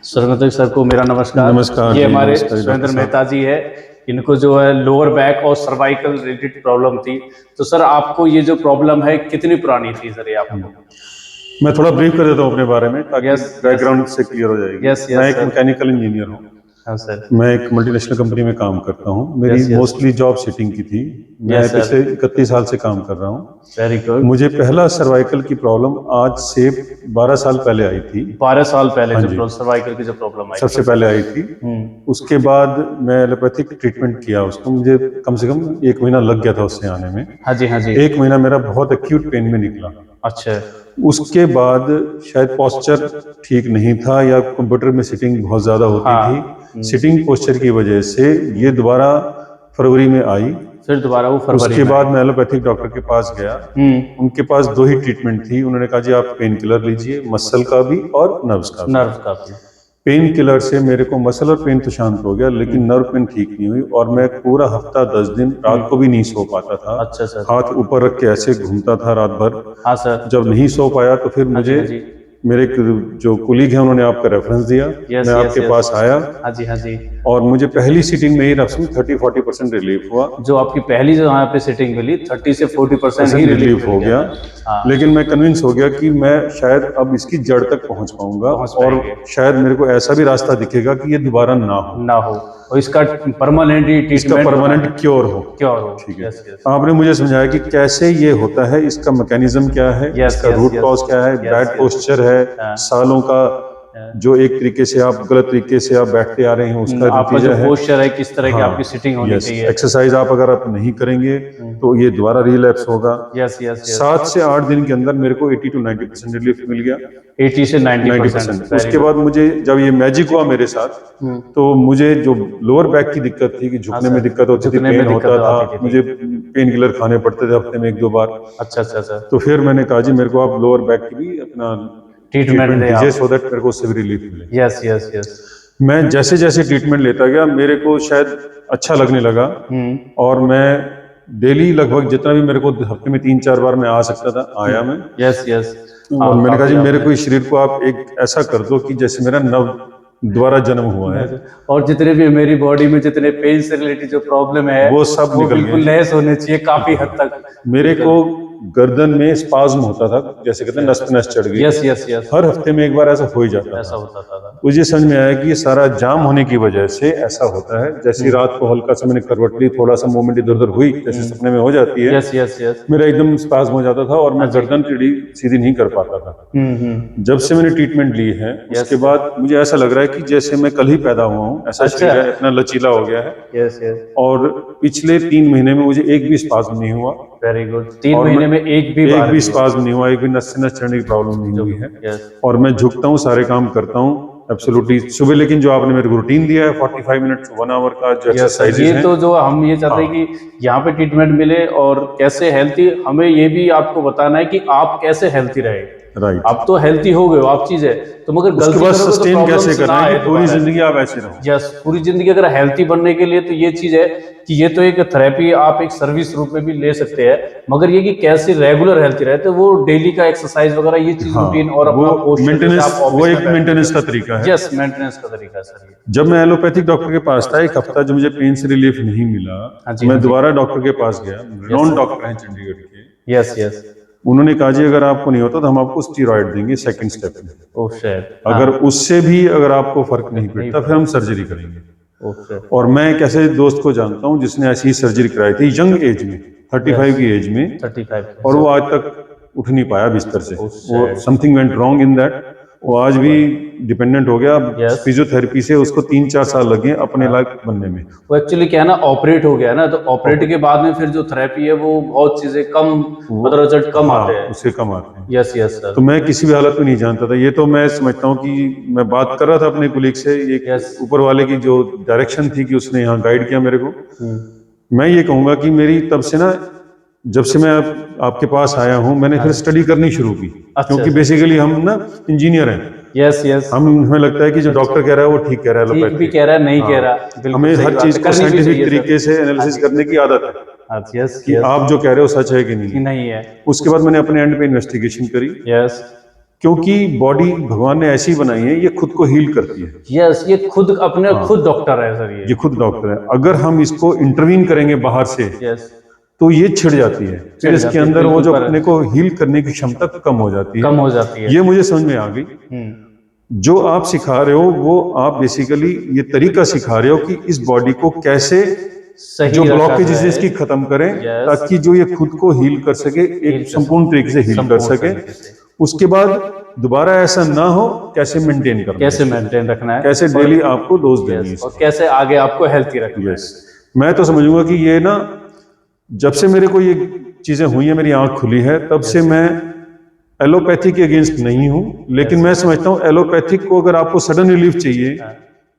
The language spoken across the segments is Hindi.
सुरेंद्र सर को मेरा नमस्कार। नमस्कार ये जी, हमारे नमस्कार सुरेंद्र डॉक्टर मेहता जी है। इनको जो है लोअर बैक और सर्वाइकल रिलेटेड प्रॉब्लम थी। तो सर आपको ये जो प्रॉब्लम है कितनी पुरानी थी सर ये आपको? मैं थोड़ा ब्रीफ कर देता हूँ अपने बारे में ताकि यस बैकग्राउंड से क्लियर हो जाएगी। यस मैं यस एक सर। मैकेनिकल इंजीनियर हूँ। हाँ सर। मैं एक मल्टीनेशनल कंपनी में काम करता हूँ। मेरी yes yes mostly job sitting की थी। मैं यस सर। पिछले 31 साल से काम कर रहा हूँ। Very good. मुझे पहला सर्वाइकल की प्रॉब्लम आज से 12 साल पहले आई थी। 12 साल पहले हाँ जी, जो सर्वाइकल की जो प्रॉब्लम आई सबसे पहले आई थी। उसके बाद मैं एलोपैथिक ट्रीटमेंट किया उसको। मुझे कम से कम 1 महीना लग गया था उससे आने में। हाँ जी हाँ जी। 1 महीना मेरा बहुत एक्यूट पेन में निकला। अच्छा। उसके बाद शायद पोस्चर ठीक नहीं था या कंप्यूटर में सिटिंग बहुत ज्यादा होती थी। सिटिंग पोस्चर की वजह से ये दोबारा फरवरी में आई। फिर दोबारा वो फरवरी उसके में बाद मैं एलोपैथिक डॉक्टर के पास गया। उनके पास 2 ही ट्रीटमेंट थी। उन्होंने कहा जी आप पेन किलर लीजिए, मसल का भी और नर्व्स का भी। नर्व का भी। पेन किलर से मेरे को मसल और पेन तो शांत हो गया, लेकिन नर्व पेन ठीक नहीं हुई और मैं पूरा हफ्ता 10 दिन रात को भी नहीं सो पाता था। अच्छा सर। हाथ ऊपर रख के ऐसे घूमता था रात भर। हाँ सर। जब नहीं सो पाया तो फिर हाँ जी मुझे हाँ जी। मेरे जो कुलीग हैं उन्होंने आपका रेफरेंस दिया। यस मैं यस आपके यस। पास आया हाँ जी हाँ जी। और मुझे पहली सीटिंग में ही रफ 30-40% रिलीफ हुआ। जो आपकी पहली जो यहाँ पे सिटिंग मिली 30 से 40% ही रिलीफ हो मिल गया। हाँ। लेकिन मैं कन्विंस हो गया कि मैं शायद अब इसकी जड़ तक पहुंच पाऊंगा पहुंच और पाएंगे। शायद मेरे को ऐसा भी रास्ता दिखेगा कि ये दोबारा ना हो, ना हो और इसका परमानेंट इसका ट्रीटमेंट परमानेंट क्योर हो। क्योर हो। ठीक है। यस यस आपने मुझे समझाया कि कैसे ये होता है, इसका मैकेनिज्म क्या है, यस इसका यस रूट यस कॉज क्या है, यस बैड यस। पोस्चर है, हाँ। सालों का जो एक तरीके से आप गलत तरीके से आप बैठते आ रहे हैं उसका आपका जो नतीजा है। पोस्चर है किस तरह की हाँ, आपकी सिटिंग होनी यस। चाहिए। एक्सरसाइज आप अगर आप नहीं करेंगे तो ये दोबारा रिलैप्स होगा। Yes yes yes. 7 से 8 दिन के अंदर मेरे को 80 to 90% रिलीफ मिल गया। 80 से 90%। 90%। उसके बाद मुझे जब ये मैजिक हुआ मेरे साथ, तो मुझे जो लोअर बैक की दिक्कत थी कि झुकने में दिक्कत होती थी, पेन होता था, मुझे पेन किलर खाने पड़ते थे हफ्ते में 1-2 बार। अच्छा अच्छा अच्छा। तो फिर मैंने कहा जी मेरे को आप लोअर बैक की भी अपना ट्रीटमेंट ट्रीटमेंट दे दीजिए आप। सो दैट मेरे को उससे भी रिलीफ मिले। Yes yes yes. मैं जैसे जैसे ट्रीटमेंट लेता गया मेरे को शायद अच्छा लगने लगा और मैं डेली लगभग जितना भी मेरे को हफ्ते में 3-4 बार मैं आ सकता था आया मैं। Yes yes. और मैंने कहा जी मेरे को इस शरीर को आप एक ऐसा कर दो कि जैसे मेरा नव दोबारा जन्म हुआ है। और जितने भी मेरी बॉडी में जितने पेन से रिलेटेड जो प्रॉब्लम है वो सब वो निकल बिल्कुल गए। लैस होने चाहिए काफी हद तक। मेरे को गर्दन में स्पाज्म होता था, जैसे कहते हैं नस पे नस चढ़ गई। Yes yes yes. हर हफ्ते में एक बार ऐसा हो ही जाता ऐसा था। होता था। मुझे समझ में आया कि ये सारा जाम होने की वजह से ऐसा होता है। जैसी रात को हल्का सा मैंने करवट ली, थोड़ा सा मूवमेंट इधर उधर हुई जैसे सपने में हो जाती है, यस यस यस। मेरा एकदम स्पाज्म हो जाता था और मैं गर्दन टेढ़ी सीधी नहीं कर पाता था। जब से मैंने ट्रीटमेंट ली है उसके बाद मुझे ऐसा लग रहा है कि जैसे मैं कल ही पैदा हुआ हूँ, ऐसा शरीर है, इतना लचीला हो गया है। Yes yes. और पिछले 3 महीने में मुझे एक भी स्पाज्म नहीं हुआ। Very good. 3 महीने में एक भी स्पाज्म नहीं हुआ, एक भी नस से नस चढ़ने की प्रॉब्लम नहीं हुई है। यस। और मैं झुकता हूँ, सारे काम करता हूँ एब्सोल्युटली सुबह। लेकिन जो आपने मेरे को रूटीन दिया है 45 मिनट 1 आवर का जो एक्सरसाइजेज ये हैं, तो जो हम ये चाहते हैं कि यहाँ पे ट्रीटमेंट मिले और कैसे हेल्थी, हमें ये भी आपको बताना है कि आप कैसे हेल्थी रहे। राइट। आप तो हेल्थी हो गए हो, आप चीज है तो मगर उसके गलती बाद करोगे तो सस्टेन कैसे प्रॉब्लम्स करना ना है आए कि पूरी दोबारा। जिंदगी आप ऐसे रहो। यस, पूरी जिंदगी अगर हेल्थी बनने के लिए तो ये चीज है कि ये तो एक थेरेपी आप एक सर्विस रूप में भी ले सकते हैं, मगर ये कि कैसे रेगुलर हेल्थी रहते वो डेली का एक्सरसाइज वगैरह ये चीज रूटीन और अपना पोस्चर जैसे आप वो ऑफिस एक में बैठते मेंटेनेंस का तरीका है। यस, मेंटेनेंस का तरीका है सर ये। जब मैं एलोपैथिक डॉक्टर के पास था, एक हफ्ता जब मुझे पेन से रिलीफ नहीं मिला, तो मैं दोबारा डॉक्टर के पास गया। नॉन डॉक्टर हैं चंडीगढ़ के। Yes yes. उन्होंने कहा जी अगर आपको नहीं होता तो हम आपको स्टीरॉयड देंगे सेकंड स्टेप में। Oh shit. अगर उससे भी अगर आपको फर्क नहीं पड़ता फिर हम सर्जरी करेंगे। Oh shit. और मैं एक ऐसे दोस्त को जानता हूं जिसने ऐसी ही सर्जरी कराई थी यंग एज में, 35 की एज में, 35। और वो आज तक उठ नहीं पाया बिस्तर से। Oh, वो sad. Something went wrong in that. वो आज भी डिपेंडेंट हो गया। Yes. फिजियोथेरेपी से उसको 3-4 साल लगे अपने लायक बनने में। वो एक्चुअली क्या है ना, ऑपरेट हो गया ना, तो ऑपरेट के बाद में फिर जो थेरेपी है वो बहुत चीजें कम, मतलब रिजल्ट कम आते हैं। उससे कम आते हैं। Yes yes sir. तो मैं किसी भी हालत में नहीं जानता था। ये तो मैं समझता हूँ कि मैं बात कर रहा था अपने कुलीग से, ये ऊपर वाले की जो डायरेक्शन थी कि उसने यहाँ गाइड किया मेरे को। मैं ये कहूंगा कि मेरी तब से ना, जब से मैं आपके पास आया हूँ, मैंने फिर स्टडी करनी शुरू की। क्योंकि बेसिकली हम ना इंजीनियर हैं। Yes yes. हमें लगता है कि जो डॉक्टर कह रहा है वो ठीक कह रहा है, ठीक भी कह रहा है, नहीं कह रहा, हमें हर चीज को साइंटिफिक तरीके से एनालिसिस करने की आदत है कि आप जो कह रहे हो सच है कि नहीं है। उसके बाद मैंने अपने एंड पे इन्वेस्टिगेशन करी। यस। क्योंकि बॉडी भगवान ने ऐसी बनाई है, ये खुद को हील करती है। यस, ये खुद अपने खुद डॉक्टर है सर, ये खुद डॉक्टर है। अगर हम इसको इंटरवीन करेंगे बाहर से, यस, तो ये छिड़ जाती है, फिर इसके अंदर वो जो बिल्कुल अपने को हील करने की क्षमता कम हो जाती है, कम हो जाती है। ये मुझे समझ में आ गई। जो आप सिखा रहे हो वो आप बेसिकली ये तरीका सिखा रहे हो कि इस बॉडी को कैसे सही जो रखा ब्लॉकेजेस जाए। इसकी खत्म करें, Yes. ताकि जो ये खुद को हील कर सके, एक संपूर्ण तरीके से हील कर सके। उसके बाद दोबारा ऐसा ना हो, कैसे मेंटेन करना है, कैसे मेंटेन रखना है, कैसे डेली आपको डोज देनी है, और कैसे आगे आपको हेल्थी रखना है। मैं तो समझूंगा कि ये ना, जब से मेरे को ये चीजें हुई है, मेरी आंख खुली है, तब से मैं एलोपैथी के अगेंस्ट नहीं हूं, लेकिन मैं समझता हूं एलोपैथिक को अगर आपको सडन रिलीफ चाहिए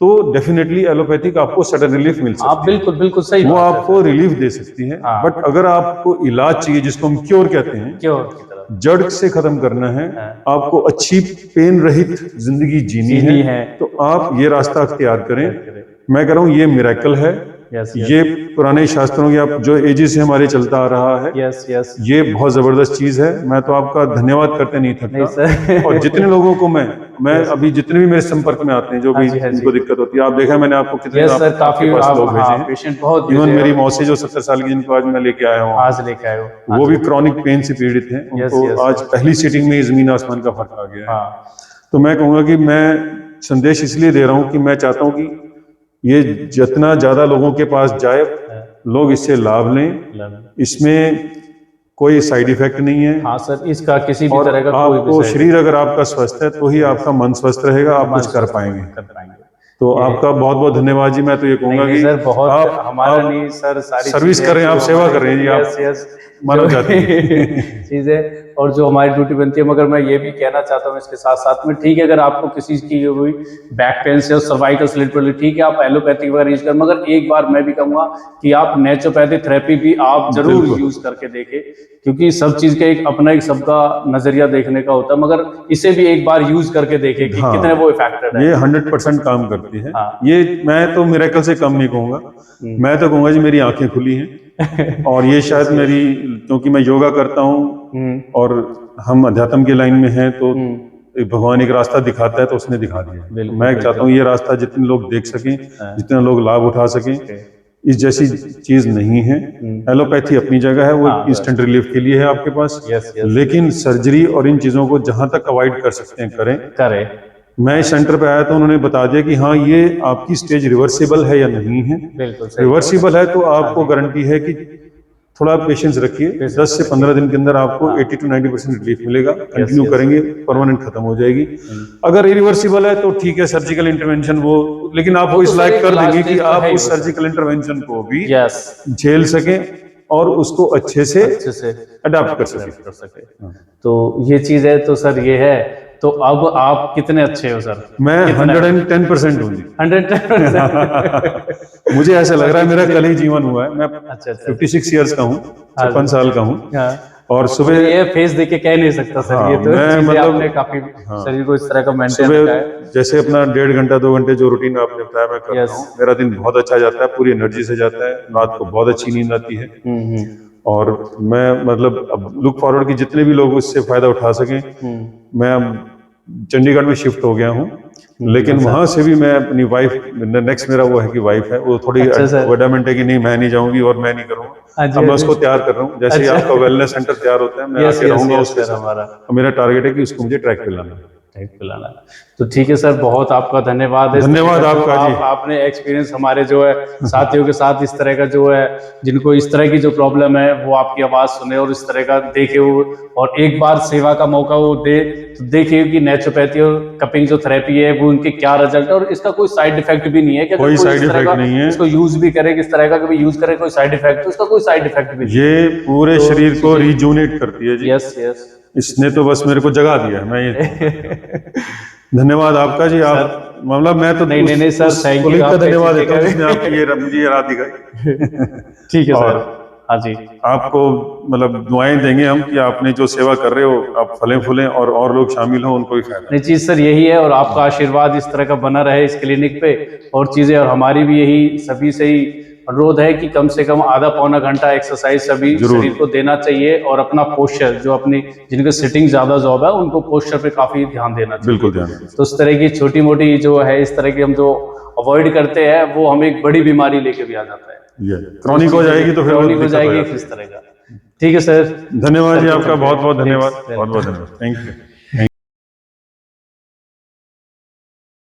तो डेफिनेटली एलोपैथिक आपको सडन रिलीफ मिल सकती है। बिल्कुल बिल्कुल सही वो बात आपको रिलीफ दे सकती है। बट अगर आपको इलाज चाहिए, जिसको हम क्योर कहते हैं, क्योर की तरह जड़ से खत्म करना है, आपको अच्छी पेन रहित जिंदगी जीनी है, तो आप ये रास्ता अख्तियार करें। मैं कह रहा हूं ये मिरेकल है। ये पुराने शास्त्रों या जो एजेस से हमारे चलता आ रहा है। ये बहुत जबरदस्त चीज है। मैं तो आपका धन्यवाद करते नहीं थकता। और जितने लोगों को मैं अभी जितने भी मेरे संपर्क में आते हैं, जो भी इनको दिक्कत होती है, आप देखा मैंने आपको कितने आपके पास लोग भेजे हैं। इवन मेरी मौसी जो 70 साल की, जिनको आज मैं लेके आया हूँ, आज लेके आए हो, वो भी क्रॉनिक पेन से पीड़ित हैं। उनको आज पहली सीटिंग में जमीन आसमान का फर्क आ गया है। तो मैं कहूंगा कि मैं संदेश इसलिए दे रहा हूँ कि मैं चाहता हूँ कि ये जितना ज्यादा लोगों के पास जाए, लोग इससे लाभ लें। इसमें कोई साइड इफेक्ट नहीं है। हाँ सर, इसका किसी भी तरह का कोई आपको शरीर अगर आपका स्वस्थ है तो ही आपका मन स्वस्थ रहेगा, आप कुछ कर पाएंगे। तो आपका बहुत बहुत धन्यवाद जी। मैं तो ये कहूंगा कि सर बहुत आप हमारा नहीं सर, सारी सर्विस करें, आप सेवा कर रहे हैं जी, आप मानव जाति चीजें, और जो हमारी ड्यूटी बनती है। मगर मैं ये भी कहना चाहता हूँ इसके साथ साथ में, ठीक है अगर आपको किसी की हुई बैक पेन से, सर्वाइकल स्लिट पर, ठीक है आप एलोपैथिक वगैरह यूज कर, मगर एक बार मैं भी कहूंगा कि आप नेचुरोपैथी थेरेपी भी आप जरूर यूज करके देखें, क्योंकि सब चीज का एक अपना एक सबका नजरिया देखने का होता है। मगर इसे भी एक बार यूज करके देखें कि कितने वो इफेक्टिव है। ये 100% काम करती है। ये मैं तो मिरेकल से कम नहीं कहूंगा। मैं तो कहूंगा जी मेरी आंखें खुली हैं। और ये शायद मेरी, क्योंकि मैं योगा करता हूँ और हम अध्यात्म की लाइन में हैं, तो भगवान एक रास्ता दिखाता है तो उसने दिखा दिया। मैं चाहता हूँ ये रास्ता जितने लोग देख सकें, जितने लोग लाभ उठा सकें। इस जैसी चीज नहीं है। एलोपैथी अपनी जगह है, वो इंस्टेंट रिलीफ के लिए है आपके पास। लेकिन सर्जरी और इन चीजों को जहां तक अवॉइड कर सकते हैं करें। मैं इस सेंटर पे आया तो उन्होंने बता दिया कि हाँ ये आपकी स्टेज रिवर्सिबल है या नहीं है। रिवर्सिबल है तो आपको गारंटी है कि थोड़ा पेशेंस रखिए, 10 से 15 दिन के अंदर आपको 80 to 90% रिलीफ मिलेगा। कंटिन्यू करेंगे, परमानेंट खत्म हो जाएगी। अगर इरिवर्सिबल है तो ठीक है, सर्जिकल इंटरवेंशन वो, लेकिन आपको इस लायक कर देंगे कि आप उस सर्जिकल इंटरवेंशन को भी झेल सकें और उसको अच्छे से अडॉप्ट कर सके। तो ये चीज है। तो सर ये है, तो अब आप कितने अच्छे हो सर? मैं 110% हूँ। 110%। मुझे ऐसा लग रहा है मेरा कल ही जीवन हुआ है। मैं 56 ईयर्स का हूँ, 56 साल का हूँ। और सुबह ये फेस देख के कह नहीं सकता सर। ये तो मतलब आपने काफी शरीर को इस तरह का मेंटेन रखा है। जैसे अपना 1.5 घंटा 2 घंटे जो रूटीन आपने बताया मैं करता हूँ, मेरा दिन बहुत अच्छा जाता है, पूरी एनर्जी से जाता है। रात को बहुत अच्छी नींद आती है। और मैं मतलब अब लुक फॉरवर्ड कि जितने भी लोग उससे फायदा उठा सकें। मैं चंडीगढ़ में शिफ्ट हो गया हूँ, लेकिन वहां से भी मैं अपनी वाइफ, नेक्स्ट मेरा वो है कि वाइफ है, वो थोड़ी एडमेंट है कि नहीं मैं नहीं जाऊंगी और मैं नहीं करूँगा। अब मैं उसको तैयार कर रहा हूँ। जैसे ही आपका वेलनेस सेंटर तैयार होता है, मैं आके रहूंगा उसके साथ। मेरा टारगेट है कि उसको मुझे ट्रैक पे लाना। तो ठीक है सर, बहुत आपका धन्यवाद है। धन्यवाद आपका जी। आपने एक्सपीरियंस हमारे जो है साथियों के साथ इस तरह का जो है, जिनको इस तरह की जो प्रॉब्लम है, वो आपकी आवाज सुने और इस तरह का देखे वो, और एक बार सेवा का मौका वो दे, तो देखिए कि नेचुरोपैथी और कपिंग जो थेरेपी है वो उनके क्या रिजल्ट है। और इसका कोई साइड इफेक्ट भी नहीं है कि कोई साइड इफेक्ट नहीं है। इसको यूज भी करे किस तरह का, कभी यूज करे कोई साइड इफेक्ट, तो इसका कोई साइड इफेक्ट भी नहीं। ये पूरे शरीर को रिजुनेट करती है जी। यस। इसने तो बस मेरे को जगा दिया। मैं ये धन्यवाद आपका जी। आप मामला मैं तो नहीं सर, थैंक यू। का धन्यवाद देता हूँ जिसने आपकी ये मुझे ये राह दिखाई। ठीक है सर। हाँ जी, आपको मतलब दुआएं देंगे हम कि आपने जो सेवा कर रहे हो आप फलें फूलें और लोग शामिल हो, उनको भी फायदा। नहीं चीज सर यही है, और आपका आशीर्वाद इस तरह का बना रहे इस क्लिनिक पे और चीजें, और हमारी भी यही सभी से ही अनुरोध है कि कम से कम आधा पौना घंटा एक्सरसाइज सभी जरूर। शरीर को देना चाहिए, और अपना पोस्चर, जो अपनी जिनका सिटिंग ज्यादा जॉब है उनको पोस्चर पे काफी ध्यान देना चाहिए। बिल्कुल ध्यान देना। तो इस तरह की छोटी मोटी जो है, इस तरह की हम जो अवॉइड करते हैं वो हमें एक बड़ी बीमारी लेके भी आ जाता है। क्रॉनिक हो जाएगी तो फिर वो क्रॉनिक हो दिक्कत हो जाएगी जाती है। इस तरह का। ठीक है सर, धन्यवाद जी, Thank you, आपका thank you. बहुत बहुत धन्यवाद, Thanks, बहुत बहुत धन्यवाद, थैंक यू।